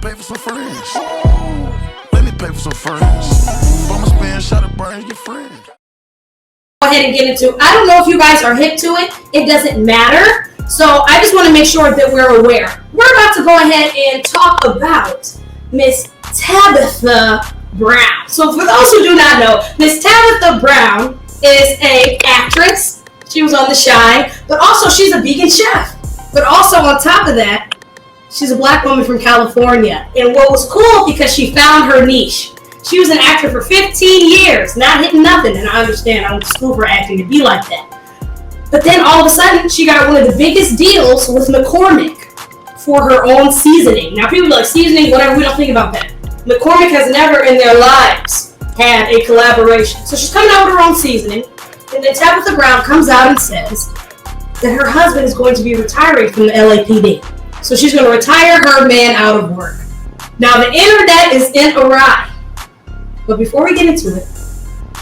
pay for some friends. Let me pay for some friends. I'ma spend shot of burn your friend. Go ahead and get into. I don't know if you guys are hip to it. It doesn't matter. So I just want to make sure that we're aware. We're about to go ahead and talk about Miss Tabitha Brown. So for those who do not know, Miss Tabitha Brown is an actress. She was on The Shine, but also she's a vegan chef. But also on top of that, she's a black woman from California. And what was cool, because she found her niche. She was an actor for 15 years, not hitting nothing. And I understand, I went to school for acting to be like that. But then all of a sudden, she got one of the biggest deals with McCormick for her own seasoning. Now people are like, seasoning, whatever, we don't think about that. McCormick has never in their lives had a collaboration. So she's coming out with her own seasoning. And then Tabitha Brown comes out and says that her husband is going to be retiring from the LAPD. So she's going to retire her man out of work. Now the internet is in a riot. But before we get into it,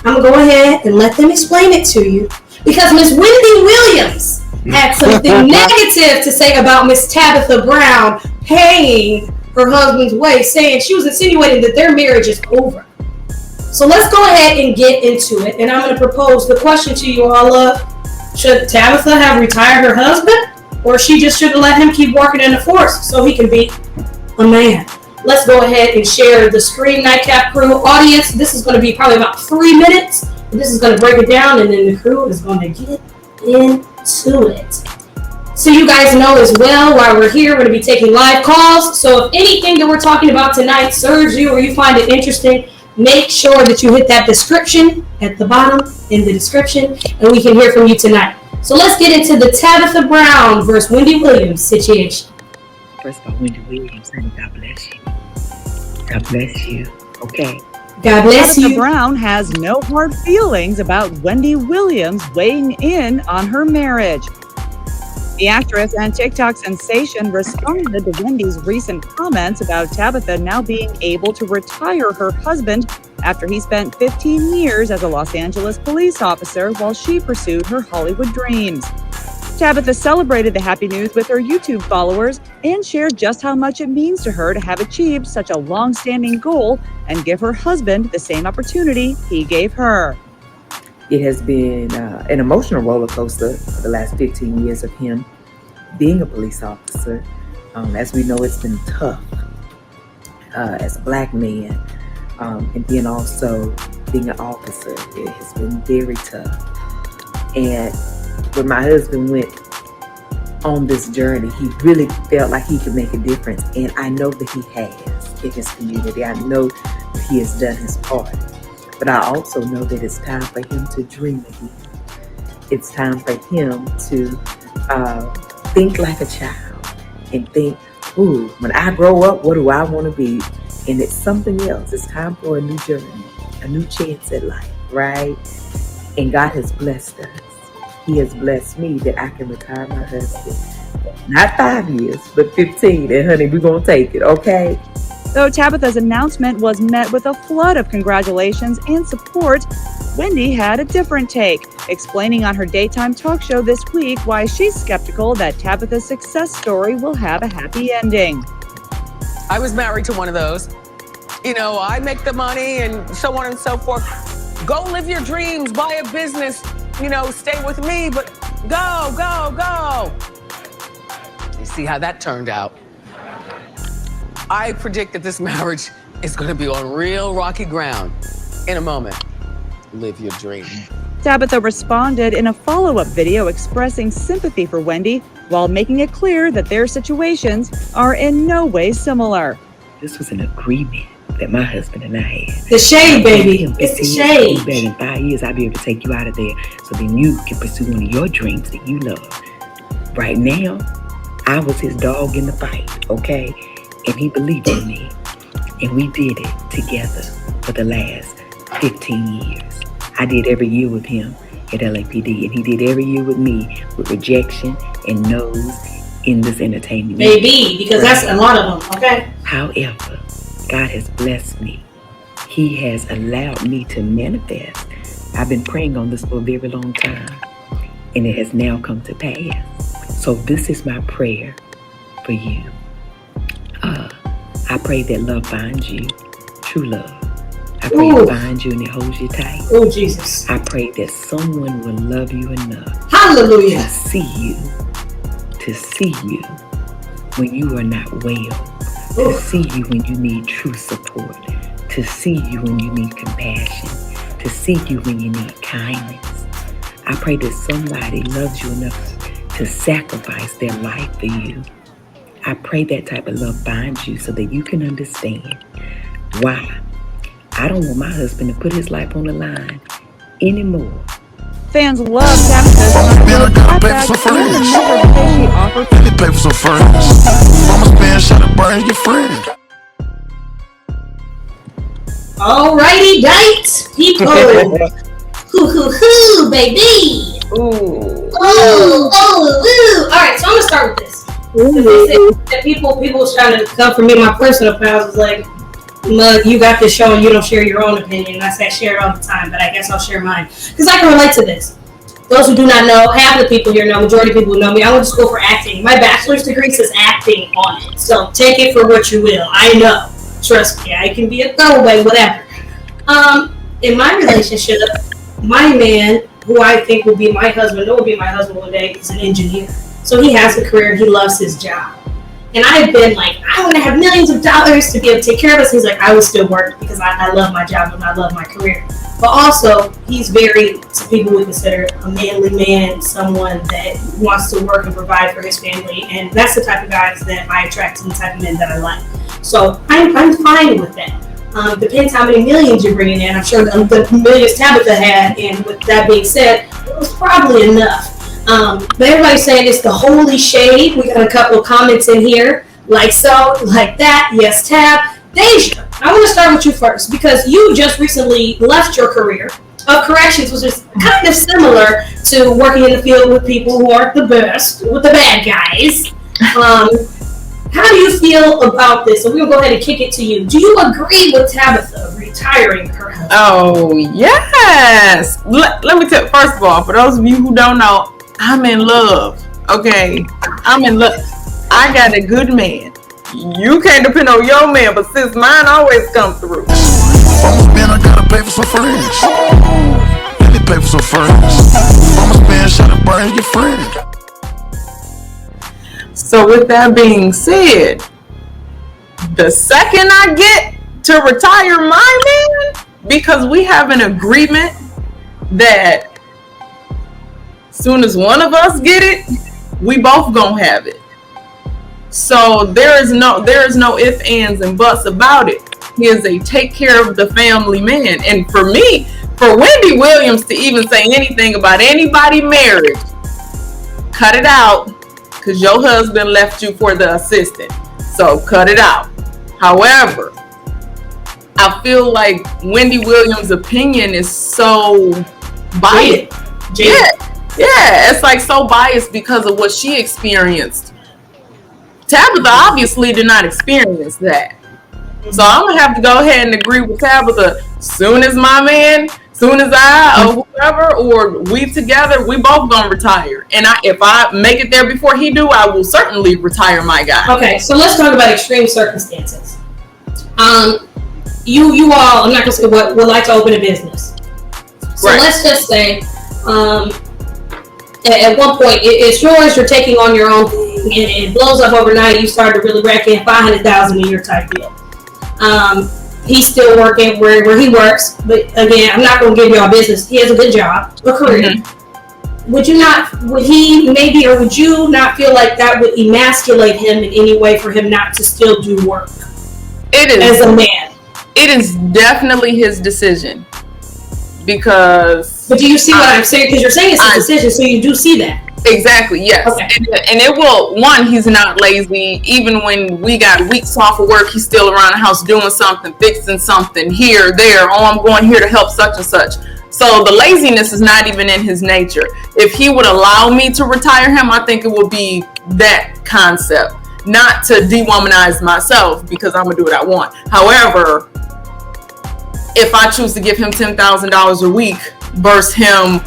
I'm going to go ahead and let them explain it to you. Because Miss Wendy Williams had something negative to say about Miss Tabitha Brown paying her husband's way, saying she was insinuating that their marriage is over. So let's go ahead and get into it. And I'm going to propose the question to you all of, should Tabitha have retired her husband? Or she just should have let him keep working in the force so he can be a man? Let's go ahead and share the Screen Nightcap crew audience. This is going to be probably about 3 minutes. This is going to break it down, and then the crew is going to get into it. So you guys know as well, while we're here, we're going to be taking live calls. So if anything that we're talking about tonight serves you or you find it interesting, make sure that you hit that description at the bottom in the description, and we can hear from you tonight. So let's get into the Tabitha Brown versus Wendy Williams situation. First of all, Wendy Williams, honey, God bless you. God bless you. Okay. God bless you. Tabitha Brown has no hard feelings about Wendy Williams weighing in on her marriage. The actress and TikTok sensation responded to Wendy's recent comments about Tabitha now being able to retire her husband after he spent 15 years as a Los Angeles police officer while she pursued her Hollywood dreams. Tabitha celebrated the happy news with her YouTube followers and shared just how much it means to her to have achieved such a long-standing goal and give her husband the same opportunity he gave her. It has been an emotional roller coaster for the last 15 years of him being a police officer. As we know, it's been tough as a black man, and then also being an officer. It has been very tough. And when my husband went on this journey, he really felt like he could make a difference. And I know that he has in his community. I know that he has done his part. But I also know that it's time for him to dream again. It's time for him to think like a child and think, ooh, when I grow up, what do I want to be? And it's something else. It's time for a new journey, a new chance at life, right? And God has blessed us. He has blessed me that I can retire my husband. Not 5 years, but 15. And honey, we're going to take it, okay? Though Tabitha's announcement was met with a flood of congratulations and support, Wendy had a different take, explaining on her daytime talk show this week why she's skeptical that Tabitha's success story will have a happy ending. I was married to one of those. You know, I make the money and so on and so forth. Go live your dreams, buy a business, you know, stay with me, but go, go, go. You see how that turned out. I predict that this marriage is going to be on real rocky ground in a moment. Live your dream. Tabitha responded in a follow-up video expressing sympathy for Wendy while making it clear that their situations are in no way similar. This was an agreement that my husband and I had. The shade, baby. It's the shade. That in 5 years, I'll be able to take you out of there so then you can pursue one of your dreams that you love. Right now, I was his dog in the fight, okay? And he believed in me. And we did it together for the last 15 years. I did every year with him at LAPD, and he did every year with me with rejection and no's in this entertainment. Maybe, because that's a lot of them, okay? However, God has blessed me. He has allowed me to manifest. I've been praying on this for a very long time, and it has now come to pass. So this is my prayer for you. I pray that love finds you, true love. I pray it finds you and it holds you tight. Oh, Jesus. I pray that someone will love you enough Hallelujah. to see you when you are not well, to see you when you need true support, to see you when you need compassion, to see you when you need kindness. I pray that somebody loves you enough to sacrifice their life for you. I pray that type of love finds you so that you can understand why I don't want my husband to put his life on the line anymore. Fans love Tabitha's she offers. Let me pay for some friends. Mama spend shot at burn your friend. Alrighty, dice, people. Hoo, baby. Ooh. Ooh. Alright, so I'm gonna start with this. They say that people was trying to come for me. My personal pals was like, "Mug, you got this show and you don't share your own opinion." And I say I share it all the time, but I guess I'll share mine because I can relate to this. Those who do not know, half the people here know, majority of people who know me, I went to school for acting. My bachelor's degree says acting on it, so take it for what you will. I know, trust me, I can be a throwaway, whatever. In my relationship, my man, who I think will be my husband, or will be my husband one day, is an engineer. So he has a career, he loves his job. And I've been like, I want to have millions of dollars to be able to take care of us. He's like, I will still work because I love my job and I love my career. But also, he's very, some people would consider a manly man, someone that wants to work and provide for his family. And that's the type of guys that I attract and the type of men that I like. So I'm fine with that. Depends how many millions you're bringing in. I'm sure the millions Tabitha had, and with that being said, it was probably enough. But everybody's saying it's the holy shade. We got a couple of comments in here, like so, like that. Yes, Tab. Deja, I want to start with you first because you just recently left your career of corrections, which is kind of similar to working in the field with people who aren't the best, with the bad guys. How do you feel about this? So we'll go ahead and kick it to you. Do you agree with Tabitha retiring her husband? Oh, yes. Let me tell you, first of all, for those of you who don't know, I'm in love. Okay? I'm in love. I got a good man. You can't depend on your man, but since mine always come through. Mama spend, I gotta pay for some friends. Let me pay for some friends. Mama spend shot at burn your friend. So with that being said, the second I get to retire my man, because we have an agreement that soon as one of us get it, we both gonna have it. So there is no ifs, ands, and buts about it. He is a take care of the family man. And for me, for Wendy Williams to even say anything about anybody marriage, cut it out. Because your husband left you for the assistant. So cut it out. However, I feel like Wendy Williams' opinion is so biased. Yeah, it's like so biased because of what she experienced. Tabitha obviously did not experience that. So I'm going to have to go ahead and agree with Tabitha. Soon as my man, soon as I or whoever, or we together, we both gonna retire. And if I make it there before he do, I will certainly retire my guy. Okay, so let's talk about extreme circumstances. You all, I'm not gonna say would like to open a business. So right. Let's just say, at one point it's yours. You're taking on your own thing, and it blows up overnight. You start to really rack in $500,000 a year type deal. He's still working where he works, but again, I'm not going to give y'all business. He has a good job, a career. Mm-hmm. Would you not feel like that would emasculate him in any way for him not to still do work? It is. As a man. It is definitely his decision. Because... But do you see what I'm saying? Because you're saying it's his decision, so you do see that. Exactly, yes. Okay. And it will, one, he's not lazy. Even when we got weeks off of work, he's still around the house doing something, fixing something here, there. Oh, I'm going here to help such and such. So the laziness is not even in his nature. If he would allow me to retire him, I think it would be that concept. Not to de-womanize myself because I'm going to do what I want. However, if I choose to give him $10,000 a week versus him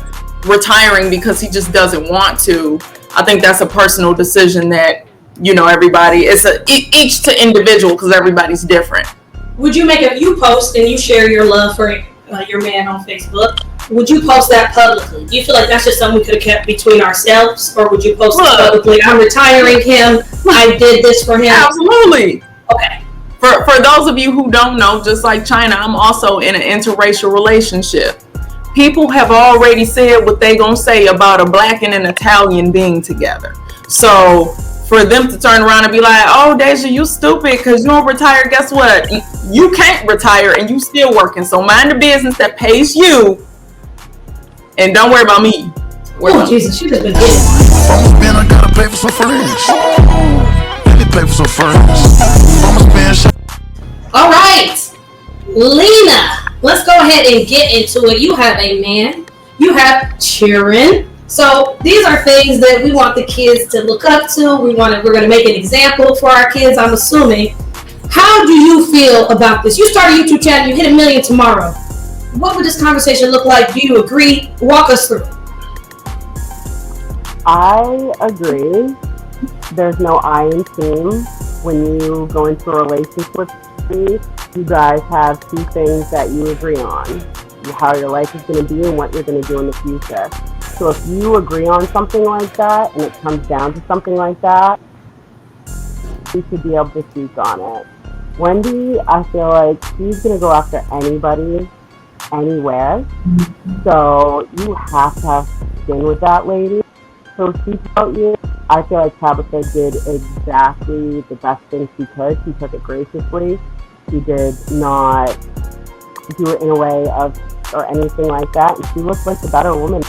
retiring because he just doesn't want to, I think that's a personal decision that everybody. It's each to individual because everybody's different. Would you you post and you share your love for your man on Facebook? Would you post that publicly? Do you feel like that's just something we could have kept between ourselves, or would you post it publicly? I'm retiring him. I did this for him. Absolutely. Okay. For those of you who don't know, just like China, I'm also in an interracial relationship. People have already said what they gonna say about a Black and an Italian being together. So for them to turn around and be like, "Oh, Deja, you stupid because you don't retire." Guess what? You can't retire and you still working. So mind the business that pays you, and don't worry about me. Oh Jesus, she just been getting. I'ma spend, I gotta pay for some friends. Let me pay for some friends. I'ma spend. All right, Lena, let's go ahead and get into it. You have a man, you have children. So these are things that we want the kids to look up to. We're going to make an example for our kids, I'm assuming. How do you feel about this? You start a YouTube channel, you hit 1 million tomorrow. What would this conversation look like? Do you agree? Walk us through. I agree. There's no I in team. When you go into a relationship with me, you guys have two things that you agree on. How your life is going to be and what you're going to do in the future. So if you agree on something like that and it comes down to something like that, you should be able to speak on it. Wendy, I feel like she's going to go after anybody, anywhere. So you have to have skin with that lady. So speak about you. I feel like Tabitha did exactly the best thing she could. She took it graciously. She did not do it in a way of or anything like that. And she looks like the better woman.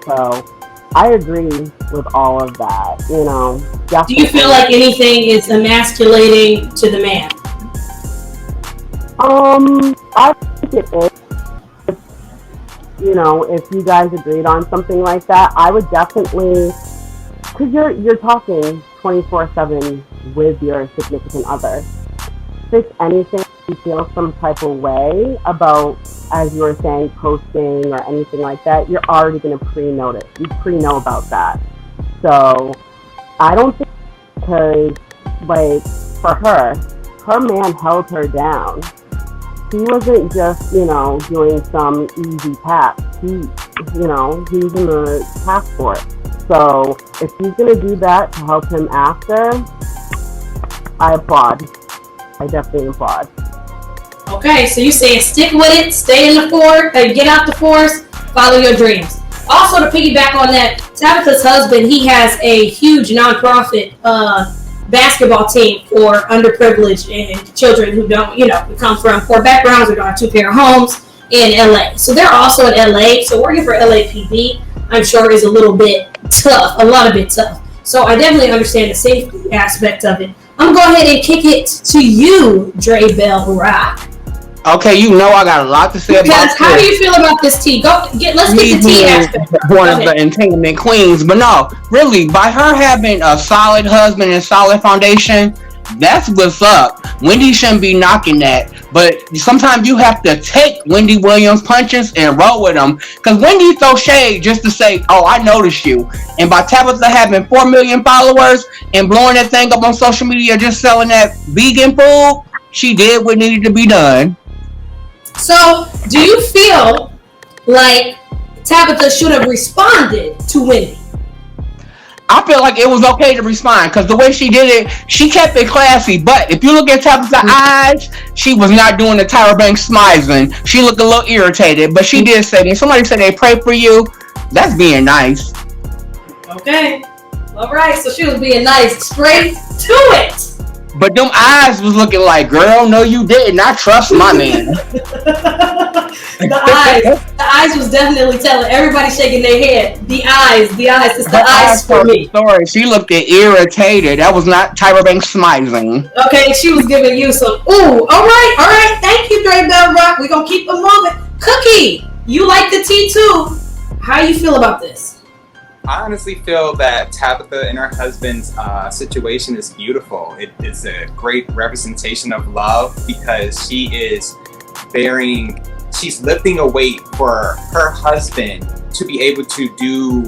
So I agree with all of that. Definitely. Do you feel like anything is emasculating to the man? I think it is. If you guys agreed on something like that, I would definitely, because you're talking 24/7 with your significant other. If anything, you feel some type of way about, as you were saying, posting or anything like that, you're already going to pre-notice. You pre-know about that. So I don't think, because for her man held her down. He wasn't just, doing some easy task. He's in the task for it. So if he's going to do that to help him after, I applaud. I definitely applaud. Okay, so you saying stick with it, stay in the forest, get out the forest, follow your dreams. Also, to piggyback on that, Tabitha's husband, he has a huge nonprofit basketball team for underprivileged and children who don't, who come from poor backgrounds or don't have two-parent homes in LA. So they're also in LA. So working for LAPD, I'm sure, is a little bit tough, a lot of it tough. So I definitely understand the safety aspect of it. I'm going to go ahead and kick it to you, Dre Bell Rock. Okay, I got a lot to say about this. How do you feel about this tea? Let's get the tea aspect. One of the entanglement queens, but no, really, by her having a solid husband and solid foundation, that's what's up. Wendy shouldn't be knocking that, but sometimes you have to take Wendy Williams punches and roll with them, because Wendy throw shade just to say, "Oh, I noticed you." And by Tabitha having 4 million followers and blowing that thing up on social media, just selling that vegan food, she did what needed to be done. So, do you feel like Tabitha should have responded to Wendy? I feel like it was okay to respond, because the way she did it, she kept it classy. But if you look at Tabitha's eyes, she was not doing the Tyra Banks smiling. She looked a little irritated, but she did say, when somebody said they pray for you, that's being nice. Okay. All right. So she was being nice. Straight to it. But them eyes was looking like, girl, no you didn't. I trust my man. The eyes was definitely telling. Everybody shaking their head. The eyes. It's the eyes for me. Story. She looked irritated. That was not Tyra Banks smiling. Okay, she was giving you some, ooh, all right. Thank you, Dre Bell Rock. We're going to keep it moving. Cookie, you like the tea too. How you feel about this? I honestly feel that Tabitha and her husband's situation is beautiful. It's a great representation of love, because she's lifting a weight for her husband to be able to do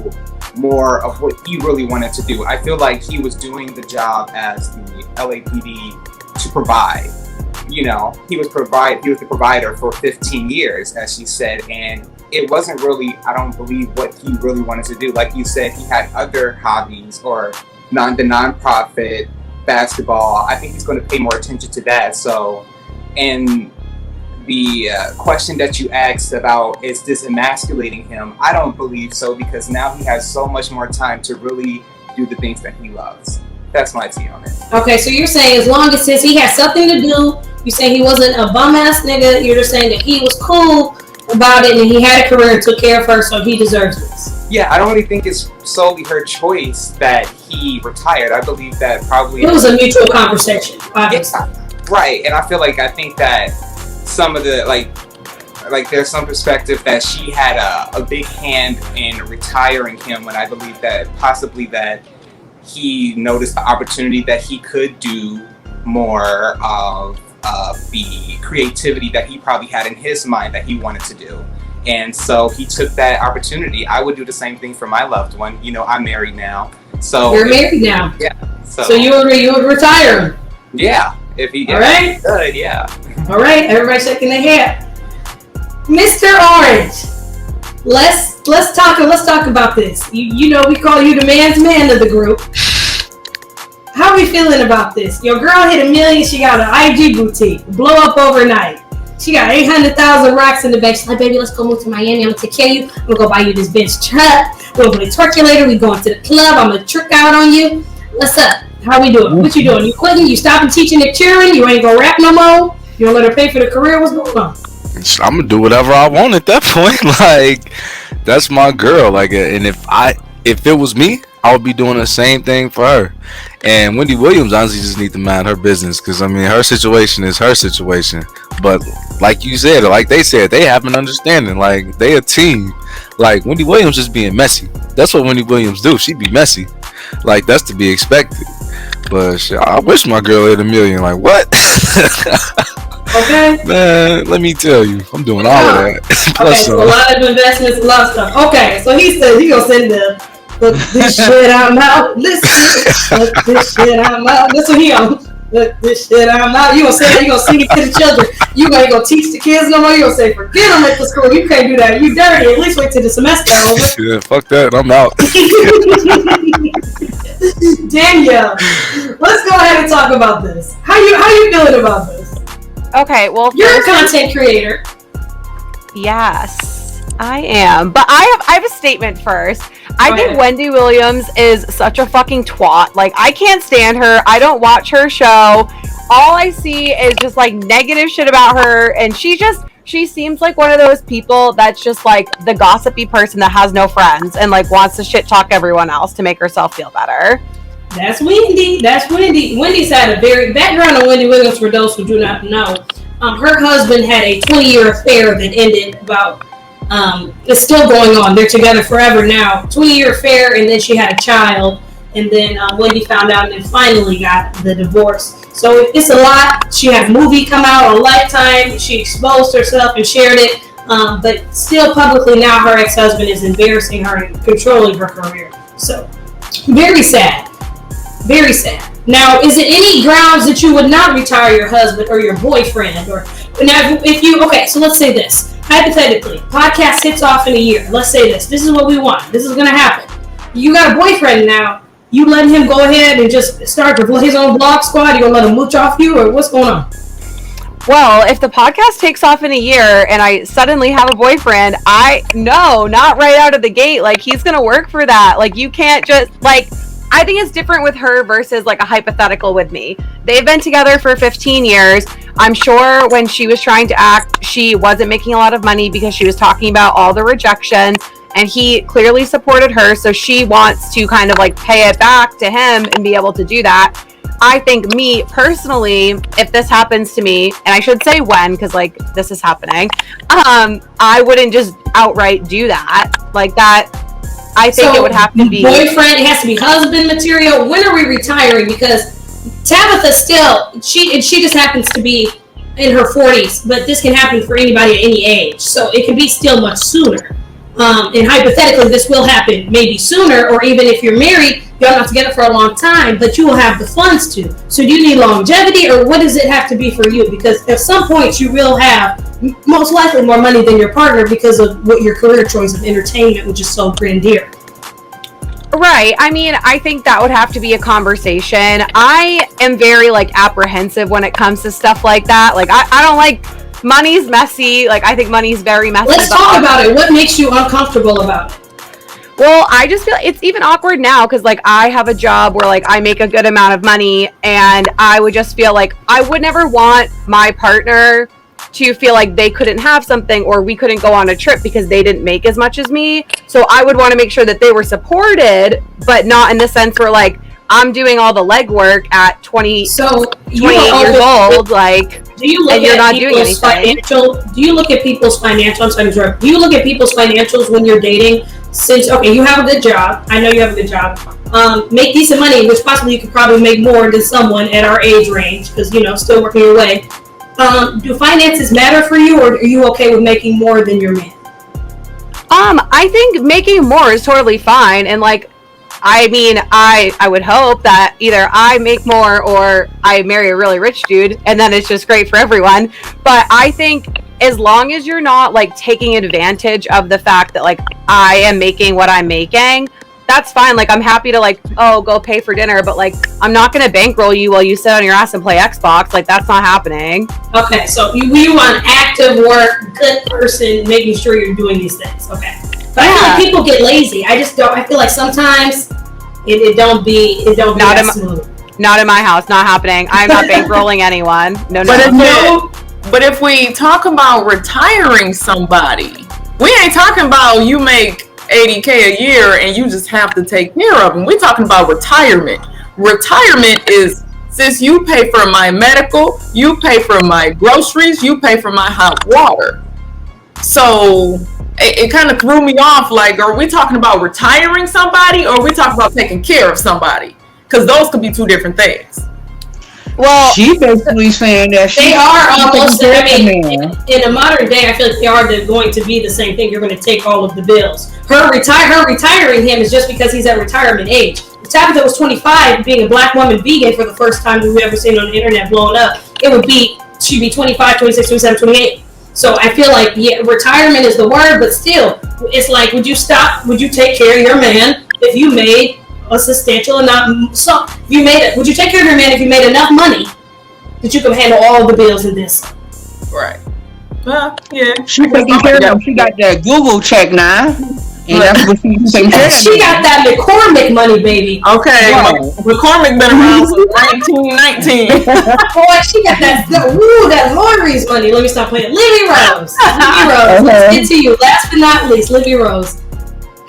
more of what he really wanted to do. I feel like he was doing the job as the LAPD to provide. You know, he was the provider for 15 years, as she said, and it wasn't really, I don't believe, what he really wanted to do. Like you said, he had other hobbies, or the nonprofit basketball. I think he's going to pay more attention to that. So, and the question that you asked about, is this emasculating him? I don't believe so, because now he has so much more time to really do the things that he loves. That's my take on it. Okay, so you're saying as long as since he has something to do, you're saying he wasn't a bum ass nigga, you're just saying that he was cool about it and he had a career and took care of her, so he deserves this. Yeah, I don't really think it's solely her choice that he retired. I believe that probably it was a mutual conversation, obviously. Yeah, right, and I think that some of the like there's some perspective that she had a big hand in retiring him, when I believe that possibly that he noticed the opportunity that he could do more of the creativity that he probably had in his mind that he wanted to do. And so he took that opportunity. I would do the same thing for my loved one. You know, I'm married now. So you're married now. Yeah. So you would retire him. Yeah. If he all right. Good, yeah. All right, everybody shaking their head. Mr. Orange, let's talk about this. You know, we call you the man's man of the group. How are we feeling about this? Your girl hit $1 million. She got an IG boutique, blow up overnight. She got 800,000 racks in the bank. She's like, baby, let's go move to Miami. I'm gonna take care of you. I'm gonna go buy you this Benz truck. We're gonna play Torculator. We going to the club. I'm gonna trick out on you. What's up? How we doing? What you doing? You quitting? You stopping teaching at cheering? You ain't gonna rap no more? You gonna let her pay for the career? What's going on? I'm gonna do whatever I want at that point. Like, that's my girl. Like, and if it was me, I would be doing the same thing for her. And Wendy Williams honestly just need to mind her business, because I mean, her situation is her situation. But like you said, like they said, they have an understanding. Like, they a team. Like, Wendy Williams is being messy. That's what Wendy Williams do. She be messy. Like, that's to be expected. But shit, I wish my girl hit $1 million. Like, what? Okay. Man, let me tell you, I'm doing all of that. Okay, so a lot of investments, a lot of stuff. Okay, so he said he gonna send the look this shit I'm out. Listen, look this shit I'm out. That's what he on. Look this shit I'm out. You gonna say that? You gonna sing it to the children? You ain't gonna teach the kids no more? You gonna say forget them at the school? You can't do that. You dirty. At least wait till the semester over. Yeah, fuck that. I'm out. Danielle, let's go ahead and talk about this. How you feeling about this? Okay, well, you're a content creator. Yes, I am. But I have a statement first. I think Wendy Williams is such a fucking twat. Like, I can't stand her. I don't watch her show. All I see is just like negative shit about her, and she seems like one of those people that's just like the gossipy person that has no friends and like wants to shit talk everyone else to make herself feel better. That's Wendy. That's Wendy. Wendy's had a very background on Wendy Williams, for those who do not know. Her husband had a 20-year affair that ended about, it's still going on. They're together forever now. 20-year affair, and then she had a child. And then Wendy found out and then finally got the divorce. So it's a lot. She had a movie come out on Lifetime. She exposed herself and shared it. But still publicly now her ex-husband is embarrassing her and controlling her career. So very sad. Very sad. Now, is it any grounds that you would not retire your husband or your boyfriend? Or now, if you, okay, so let's say this. Hypothetically, podcast hits off in a year. Let's say this. This is what we want. This is going to happen. You got a boyfriend now. You letting him go ahead and just start his own vlog squad? You going to let him mooch off you, or what's going on? Well, if the podcast takes off in a year and I suddenly have a boyfriend, no, not right out of the gate. Like, he's going to work for that. Like, you can't just, like, I think it's different with her versus like a hypothetical with me. They've been together for 15 years. I'm sure when she was trying to act, she wasn't making a lot of money because she was talking about all the rejection, and he clearly supported her. So she wants to kind of like pay it back to him and be able to do that. I think, me personally, if this happens to me, and I should say when, because like this is happening, I wouldn't just outright do that. Like that, I think it would have to be boyfriend. It has to be husband material. When are we retiring? Because Tabitha still, she just happens to be in her 40s, but this can happen for anybody at any age. So it can be still much sooner. And hypothetically, this will happen maybe sooner, or even if you're married, y'all not together for a long time, but you will have the funds to. So do you need longevity, or what does it have to be for you? Because at some point you will have most likely more money than your partner because of what your career choice of entertainment, which is so grandier. Right. I mean, I think that would have to be a conversation. I am very like apprehensive when it comes to stuff like that. Like I don't like money's messy. Like I think money's very messy. Let's talk about it. What makes you uncomfortable about it? Well, I just feel it's even awkward now because like I have a job where like I make a good amount of money, and I would just feel like I would never want my partner to feel like they couldn't have something or we couldn't go on a trip because they didn't make as much as me. So I would want to make sure that they were supported, but not in the sense where like I'm doing all the legwork at 28 years old, like, do you look and you're at not doing people's anything. Do you look at people's financial? I'm sorry to interrupt. Do you look at people's financials when you're dating? Since you have a good job. I know you have a good job. Make decent money, which possibly you could probably make more than someone at our age range because still working your way. Do finances matter for you, or are you okay with making more than your man? I think making more is totally fine, and like, I mean, I would hope that either I make more or I marry a really rich dude, and then it's just great for everyone. But I think as long as you're not like taking advantage of the fact that like I am making what I'm making, that's fine. Like I'm happy to like, go pay for dinner, but like I'm not gonna bankroll you while you sit on your ass and play Xbox. Like that's not happening. Okay, so you want active work, good person, making sure you're doing these things. Okay, but I feel like people get lazy. I just don't. I feel like sometimes it don't be not that smooth. Not in my house. Not happening. I'm not bankrolling anyone. No. But if we talk about retiring somebody, we ain't talking about you make $80K a year and you just have to take care of them. We're talking about retirement. Retirement is, since you pay for my medical, you pay for my groceries, you pay for my hot water. So it kind of threw me off. Like, are we talking about retiring somebody, or are we talking about taking care of somebody? Because those could be two different things. Well, she's basically saying that they are almost. I mean, in a modern day, I feel like they are going to be the same thing. You're going to take all of the bills. Her retiring him is just because he's at retirement age. Tabitha was 25, being a black woman vegan for the first time we've ever seen on the internet blowing up. She'd be 25, 26, 27, 28. So I feel like retirement is the word, but still, it's like, would you take care of your man if you made a substantial amount? So would you take care of your man if you made enough money that you can handle all the bills in this? Right. Well, yeah. She taking care of. She got that Google check now, and that's what she's taking care of. She got that McCormick money, baby. Okay, McCormick been around since 1919. Boy, she got that Lori's money. Let me stop playing. Livy Rose. Let's get to you. Last but not least, Livy Rose.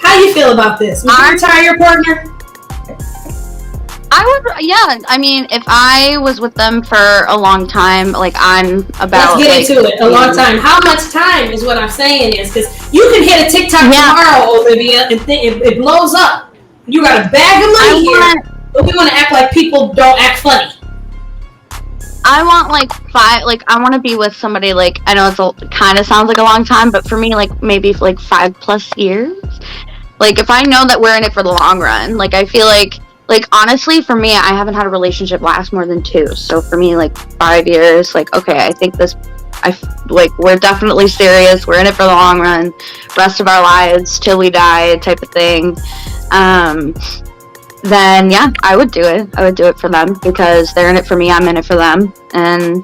How you feel about this? Would you retire your partner? I would, yeah. I mean, if I was with them for a long time, like I'm about. Let's get into it. A long time. How much time is what I'm saying is, because you can hit a TikTok tomorrow, Olivia, and it blows up. You got a bag of money here, but we want to act like people don't act funny. I want I want to be with somebody, like, I know it kind of sounds like a long time, but for me, like, maybe like 5+ years. Like, if I know that we're in it for the long run, like, I feel like, honestly, for me, I haven't had a relationship last more than 2. So for me, like, 5 years, like, okay, I think we're definitely serious. We're in it for the long run, rest of our lives till we die type of thing. Then yeah, I would do it. I would do it for them because they're in it for me. I'm in it for them, and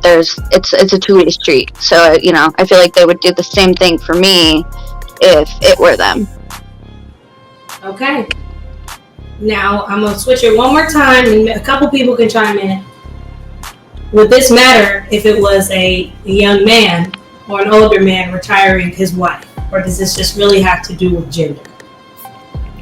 it's a two-way street. So I feel like they would do the same thing for me if it were them. Okay. Now I'm gonna switch it one more time, and a couple people can chime in. Would this matter if it was a young man or an older man retiring his wife, or does this just really have to do with gender?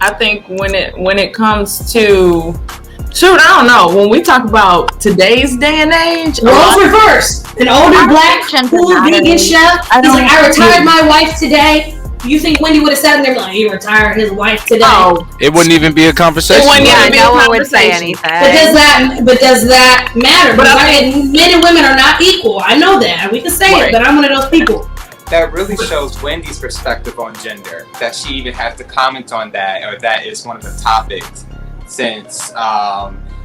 I think when it comes to, I don't know. When we talk about today's day and age, roles reversed. An older black cool vegan chef. He's like, I retired my wife today. You think Wendy would have sat in there like, he retired his wife today? Oh, it wouldn't even be a conversation. No one would say anything. But does that matter? Because men and women are not equal. I know that. We can say it, but I'm one of those people. that really shows Wendy's perspective on gender. That she even has to comment on that, or that is one of the topics, since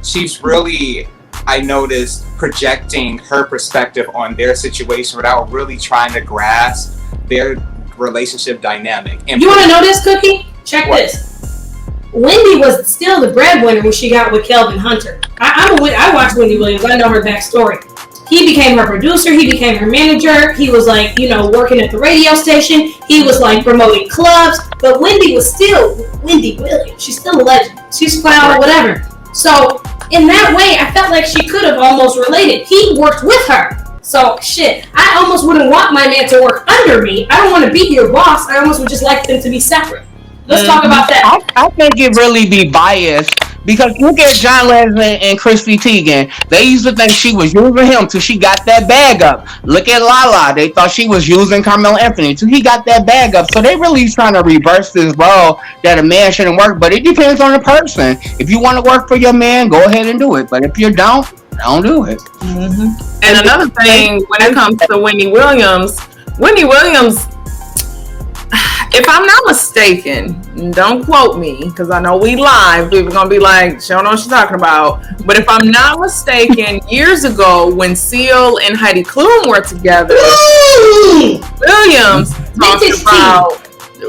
she's really, I noticed, projecting her perspective on their situation without really trying to grasp their relationship dynamic. And you want to know this, Cookie? Check this. Wendy was still the breadwinner when she got with Kelvin Hunter. I watched Wendy Williams. I know her backstory. He became her producer. He became her manager. He was like, working at the radio station. He was like promoting clubs. But Wendy was still Wendy Williams. She's still a legend. She's foul or whatever. So in that way, I felt like she could have almost related. He worked with her. So shit, I almost wouldn't want my man to work under me. I don't want to be your boss. I almost would just like them to be separate. Let's talk about that. I think it really be biased because look at John Leslie and Chrissy Teigen. They used to think she was using him till she got that bag up. Look at Lala. They thought she was using Carmelo Anthony till he got that bag up. So they really trying to reverse this role that a man shouldn't work. But it depends on the person. If you want to work for your man, go ahead and do it. But if you don't do it. Mm-hmm. And another thing, when it comes to Wendy Williams, if I'm not mistaken, don't quote me because I know we live. People are gonna be like, she don't know what she's talking about. But if I'm not mistaken, years ago when Seal and Heidi Klum were together,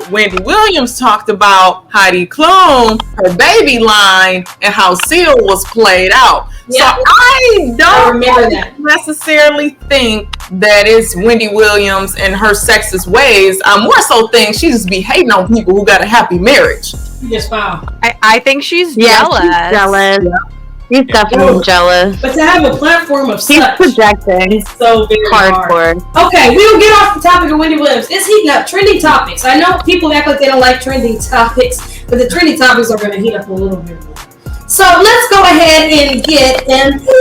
Wendy Williams talked about Heidi Klum, her baby line, and how Seal was played out. Yeah. So I don't necessarily think that it's Wendy Williams and her sexist ways. I more so think she just be hating on people who got a happy marriage. Yes, wow. I think she's jealous. She's jealous. Yeah. He's definitely jealous. But to have a platform of such, projecting. It's so very hard. Okay, we'll get off the topic of Wendy Williams. It's heating up. Trending topics. I know people act like they don't like trending topics, but the trending topics are going to heat up a little bit more. So let's go ahead and get into